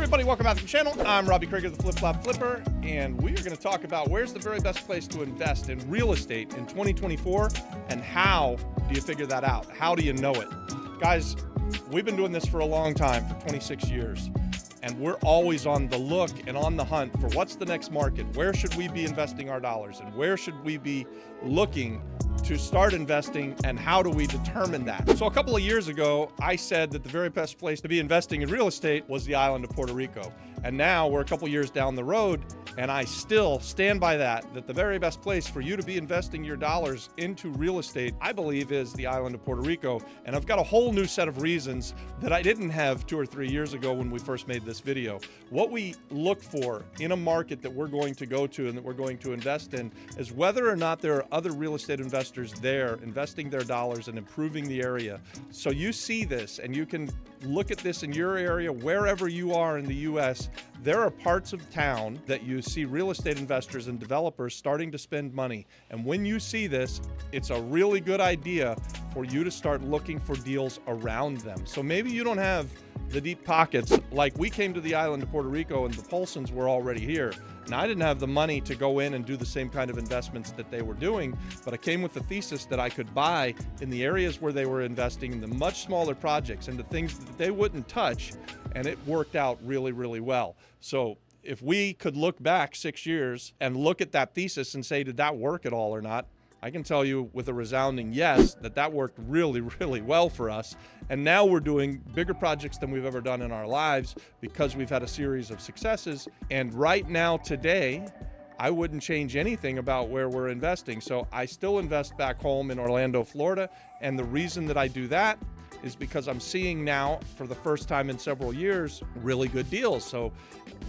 everybody, welcome back to the channel. I'm Robbie Krieger, the Flip Flop Flipper, and we are going to talk about where's the very best place to invest in real estate in 2024 and how do you figure that out? How do you know it? Guys, we've been doing this for a long time, for 26 years, and we're always on the look and on the hunt for what's the next market. Where should we be investing our dollars and where should we be looking to start investing, and how do we determine that? So a couple of years ago, I said that the very best place to be investing in real estate was the island of Puerto Rico. And now we're a couple years down the road, and I still stand by that the very best place for you to be investing your dollars into real estate, I believe, is the island of Puerto Rico. And I've got a whole new set of reasons that I didn't have 2 or 3 years ago when we first made this video. What we look for in a market that we're going to go to and that we're going to invest in is whether or not there are other real estate investors there investing their dollars and improving the area. So you see this and you can look at this in your area, wherever you are in the US. There are parts of town that you see real estate investors and developers starting to spend money. And when you see this, it's a really good idea for you to start looking for deals around them. So maybe you don't have the deep pockets like we came to the island of Puerto Rico and the Paulsons were already here. And I didn't have the money to go in and do the same kind of investments that they were doing, but I came with the thesis that I could buy in the areas where they were investing in the much smaller projects and the things that they wouldn't touch, and it worked out really, really well. So if we could look back 6 years and look at that thesis and say, did that work at all or not? I can tell you with a resounding yes that worked really, really well for us. And now we're doing bigger projects than we've ever done in our lives because we've had a series of successes. And right now, today, I wouldn't change anything about where we're investing. So I still invest back home in Orlando, Florida. And the reason that I do that is because I'm seeing now, for the first time in several years, really good deals. So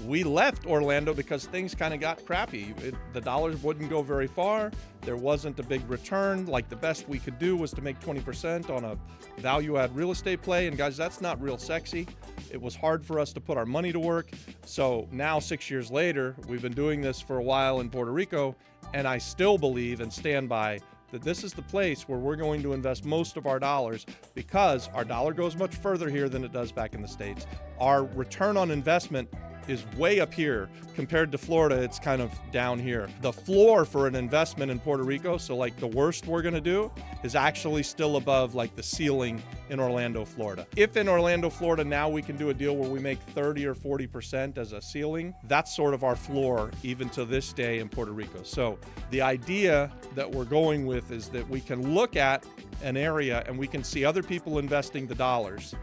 we left Orlando because things kind of got crappy. The dollars wouldn't go very far. There wasn't a big return. Like, the best we could do was to make 20% on a value add real estate play. And guys, that's not real sexy. It was hard for us to put our money to work. So now 6 years later, we've been doing this for a while in Puerto Rico, and I still believe and stand by that this is the place where we're going to invest most of our dollars because our dollar goes much further here than it does back in the States. Our return on investment is way up here. Compared to Florida, it's kind of down here. The floor for an investment in Puerto Rico, so like the worst we're gonna do, is actually still above like the ceiling in Orlando, Florida. If in Orlando, Florida, now we can do a deal where we make 30 or 40% as a ceiling, that's sort of our floor even to this day in Puerto Rico. So the idea that we're going with is that we can look at an area and we can see other people investing the dollars.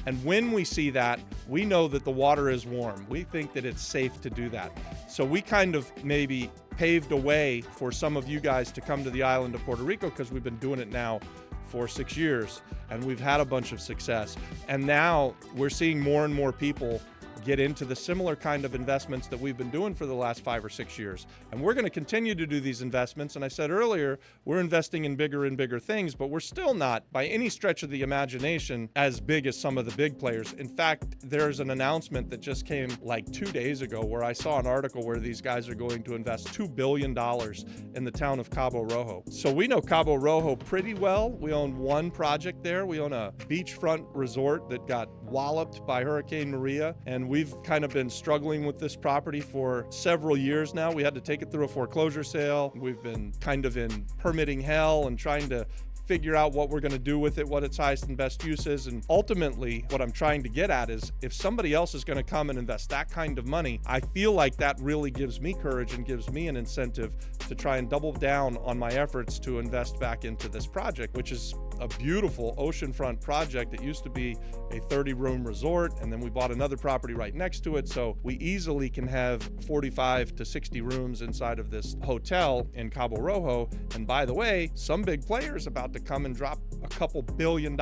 And when we see that, we know that the water is warm. We think that it's safe to do that. So we kind of maybe paved a way for some of you guys to come to the island of Puerto Rico because we've been doing it now for 6 years and we've had a bunch of success. And now we're seeing more and more people get into the similar kind of investments that we've been doing for the last 5 or 6 years. And we're going to continue to do these investments. And I said earlier, we're investing in bigger and bigger things, but we're still not by any stretch of the imagination as big as some of the big players. In fact, there's an announcement that just came like 2 days ago where I saw an article where these guys are going to invest $2 billion in the town of Cabo Rojo. So we know Cabo Rojo pretty well. We own one project there. We own a beachfront resort that got walloped by Hurricane Maria, and we've kind of been struggling with this property for several years now. We had to take it through a foreclosure sale. We've been kind of in permitting hell and trying to figure out what we're going to do with it, what its highest and best use is. And ultimately, what I'm trying to get at is if somebody else is going to come and invest that kind of money, I feel like that really gives me courage and gives me an incentive to try and double down on my efforts to invest back into this project, which is a beautiful oceanfront project. It used to be a 30-room resort, and then we bought another property right next to it. So we easily can have 45 to 60 rooms inside of this hotel in Cabo Rojo. And by the way, some big players about to come and drop a couple $1 billion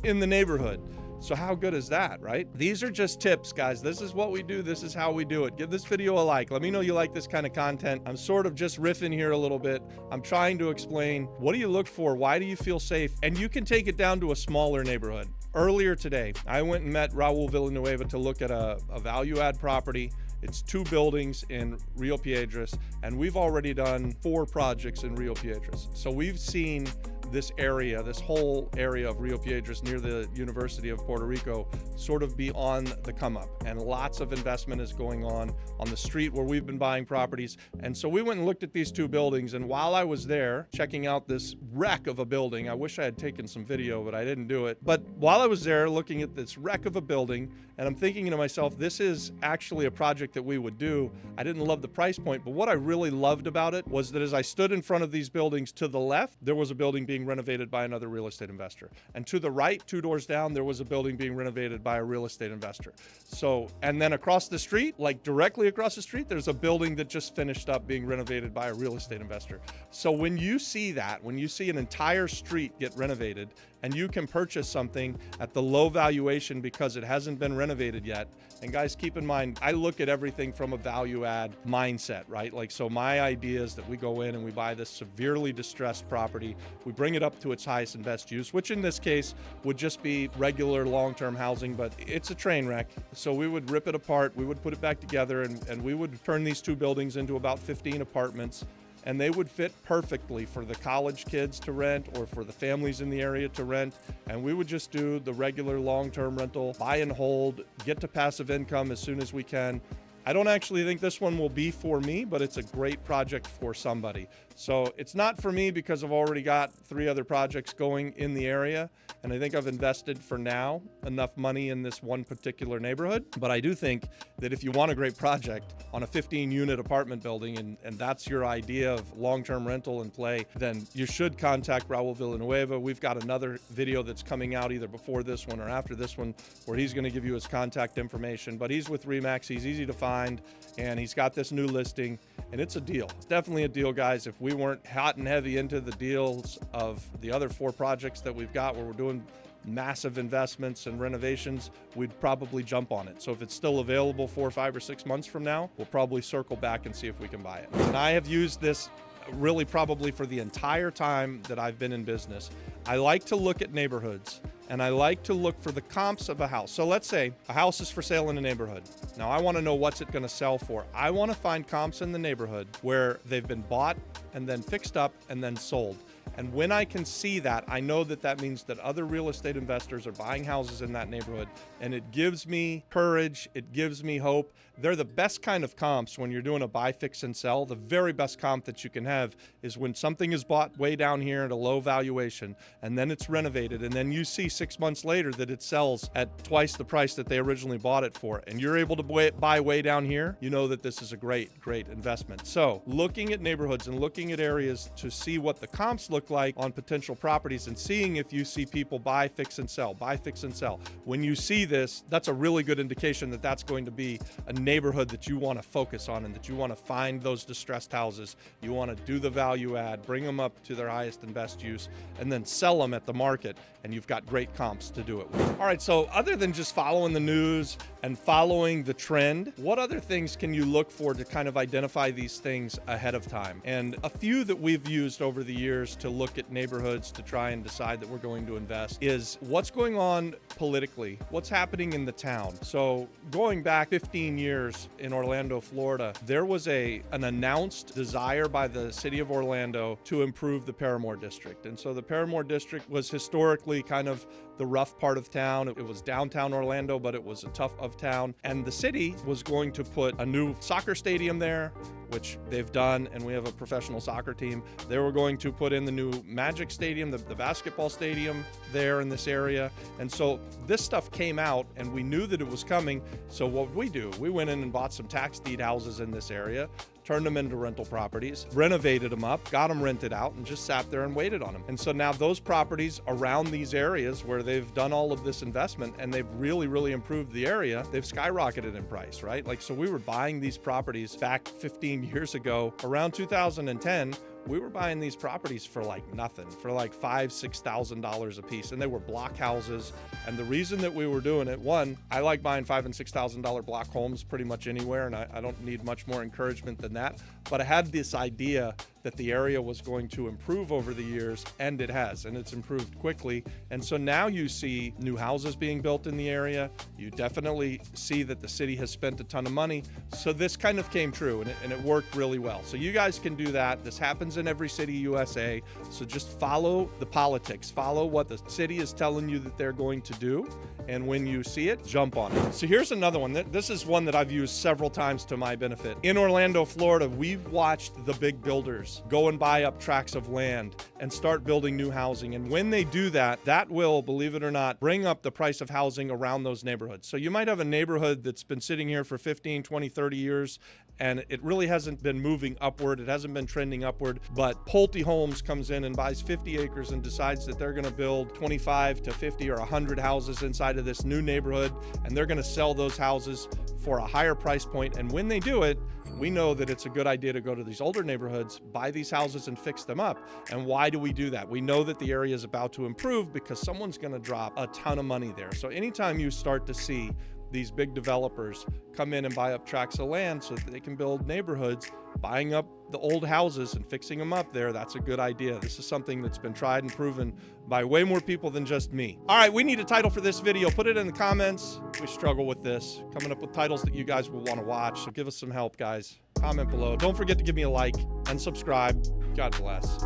in the neighborhood. So how good is that, right? These are just tips, guys. This is what we do. This is how we do it. Give this video a like. Let me know you like this kind of content. I'm sort of just riffing here a little bit. I'm trying to explain, what do you look for? Why do you feel safe? And you can take it down to a smaller neighborhood. Earlier today, I went and met Raul Villanueva to look at a value add property. It's 2 buildings in Rio Piedras, and we've already done 4 projects in Rio Piedras. So we've seen this area, this whole area of Rio Piedras near the University of Puerto Rico, sort of be on the come up. And lots of investment is going on the street where we've been buying properties. And so we went and looked at these two buildings. And while I was there checking out this wreck of a building, I wish I had taken some video, but I didn't do it. But while I was there looking at this wreck of a building, and I'm thinking to myself, this is actually a project that we would do. I didn't love the price point, but what I really loved about it was that as I stood in front of these buildings, to the left, there was a building being renovated by another real estate investor. And to the right, 2 doors down, there was a building being renovated by a real estate investor. So, and then across the street, like directly across the street, there's a building that just finished up being renovated by a real estate investor. So when you see that, when you see an entire street get renovated, and you can purchase something at the low valuation because it hasn't been renovated yet. And guys, keep in mind, I look at everything from a value add mindset, right? Like, so my idea is that we go in and we buy this severely distressed property. We bring it up to its highest and best use, which in this case would just be regular long-term housing, but it's a train wreck. So we would rip it apart, we would put it back together, and we would turn these 2 buildings into about 15 apartments. And they would fit perfectly for the college kids to rent or for the families in the area to rent. And we would just do the regular long-term rental, buy and hold, get to passive income as soon as we can. I don't actually think this one will be for me, but it's a great project for somebody. So it's not for me because I've already got 3 other projects going in the area. And I think I've invested for now enough money in this one particular neighborhood. But I do think that if you want a great project on a 15-unit apartment building and that's your idea of long-term rental and play, then you should contact Raul Villanueva. We've got another video that's coming out either before this one or after this one where he's going to give you his contact information. But he's with Remax. He's easy to find, and he's got this new listing, and it's a deal. It's definitely a deal, guys. If we weren't hot and heavy into the deals of the other 4 projects that we've got where we're doing massive investments and renovations, we'd probably jump on it. So if it's still available 4, 5, or 6 months from now, we'll probably circle back and see if we can buy it. And I have used this really probably for the entire time that I've been in business. I like to look at neighborhoods and I like to look for the comps of a house. So let's say a house is for sale in a neighborhood. Now I want to know what's it going to sell for. I want to find comps in the neighborhood where they've been bought and then fixed up and then sold. And when I can see that, I know that that means that other real estate investors are buying houses in that neighborhood. And it gives me courage. It gives me hope. They're the best kind of comps when you're doing a buy, fix, and sell. The very best comp that you can have is when something is bought way down here at a low valuation, and then it's renovated, and then you see 6 months later that it sells at twice the price that they originally bought it for, and you're able to buy way down here, you know that this is a great investment. So looking at neighborhoods and looking at areas to see what the comps look like on potential properties and seeing if you see people buy, fix, and sell, buy, fix, and sell. When you see this, that's a really good indication that that's going to be a neighborhood that you want to focus on and that you want to find those distressed houses. You want to do the value add, bring them up to their highest and best use, and then sell them at the market, and you've got great comps to do it with. All right, so other than just following the news and following the trend, what other things can you look for to kind of identify these things ahead of time? And a few that we've used over the years to look at neighborhoods to try and decide that we're going to invest is what's going on politically, what's happening in the town. So going back 15 years in Orlando, Florida, there was an announced desire by the city of Orlando to improve the Paramore district. And so the Paramore district was historically kind of the rough part of town. It was downtown Orlando, but it was a tough of town. And the city was going to put a new soccer stadium there, which they've done, and we have a professional soccer team. They were going to put in the new Magic Stadium, the basketball stadium there in this area. And so this stuff came out, and we knew that it was coming. So what we do, we went in and bought some tax deed houses in this area, turned them into rental properties, renovated them up, got them rented out, and just sat there and waited on them. And so now those properties around these areas where they've done all of this investment and they've really improved the area, they've skyrocketed in price, right? Like, so we were buying these properties back 15 years ago, around 2010, we were buying these properties for like nothing, for like $5,000-$6,000 a piece, and they were block houses. And the reason that we were doing it, one, I like buying $5,000 and $6,000 block homes pretty much anywhere, and I don't need much more encouragement than that, but I had this idea that the area was going to improve over the years, and it has, and it's improved quickly. And so now you see new houses being built in the area. You definitely see that the city has spent a ton of money. So this kind of came true, and it worked really well. So you guys can do that. This happens in every city USA. So just follow the politics, follow what the city is telling you that they're going to do. And when you see it, jump on it. So here's another one. This is one that I've used several times to my benefit. In Orlando, Florida, we've watched the big builders go and buy up tracts of land and start building new housing. And when they do that, that will, believe it or not, bring up the price of housing around those neighborhoods. So you might have a neighborhood that's been sitting here for 15, 20, 30 years, and it really hasn't been moving upward. It hasn't been trending upward. But Pulte Homes comes in and buys 50 acres and decides that they're going to build 25 to 50 or 100 houses inside of this new neighborhood, and they're going to sell those houses for a higher price point. And when they do it, we know that it's a good idea to go to these older neighborhoods, buy these houses and fix them up. And why do we do that? We know that the area is about to improve because someone's going to drop a ton of money there. So anytime you start to see these big developers come in and buy up tracts of land so that they can build neighborhoods, buying up the old houses and fixing them up there, that's a good idea. This is something that's been tried and proven by way more people than just me. All right, we need a title for this video. Put it in the comments. We struggle with this, coming up with titles that you guys will want to watch. So give us some help, guys. Comment below. Don't forget to give me a like and subscribe. God bless.